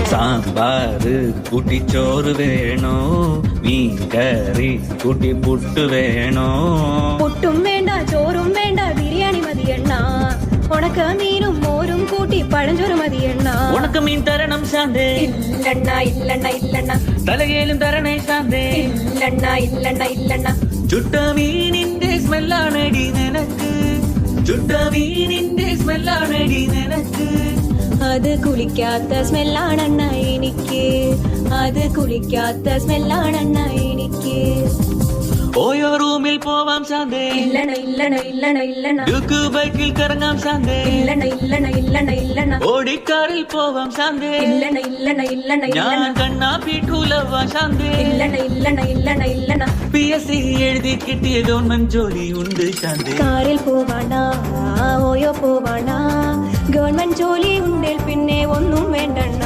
സാമ്പാറ് കൂട്ടിച്ചോറ് വേണോ മീൻ കറി കൂട്ടി പുട്ട് വേണോ പുട്ടും വേണ്ട ചോറും വേണ്ട ബിരിയാണി മതിയെണ്ണ ഉണക്ക മീനും മോരും കൂട്ടി പഴഞ്ചോറ് മതിയെണ്ണ ഉണക്ക മീൻ തരണം ശാന്തേ ഇല്ലണ്ണ ഇല്ലണ്ണ ഇല്ലണ്ണ തലകേലും തരണേ ശാന്തേ ഇല്ലണ്ണ ഇല്ലണ്ണ ഇല്ലണ്ണ ചുട്ട മീനിന്റെ സ്മെല്ലാണടി നിനക്ക് ചുട്ട മീനിന്റെ സ്മെല്ലാണടി നിനക്ക് അത് കുളിക്കാത്ത സ്മെല്ലാണെണ്ണ എനിക്ക് അത് കുളിക്കാത്ത സ്മെല്ലാണെണ്ണ എനിക്ക് ഓയോ റൂമിൽ പോവാം ശാന്തേ ഇല്ലണ ഇല്ലണ ഇല്ലണ ഇല്ലണ ഡ്യൂക്ക് ബൈക്കിൽ കറങ്ങാം ശാന്തേ ഇല്ലണ ഇല്ലണ ഇല്ലണ ഇല്ലണ ഓടിക്കാറിൽ പോവാം ശാന്തേ ഇല്ലണ ഇല്ലണ ഇല്ലണ ഞാൻ ഇല്ലണ കണ്ണാ പീട്ടൂലവാ ശാന്തേ ഇല്ലണ ഇല്ലണ ഇല്ലണ ഇല്ലണ PSC എഴുതി കിട്ടിയ ഗവൺമെന്റ് ജോലി ഉണ്ട് ശാന്തേ കാറിൽ പോവാണ ഓയോ പോവാണ ഗവൺമെന്റ് ജോലി ഉണ്ടേൽ പിന്നെ ഒന്നും വേണ്ടണ്ണ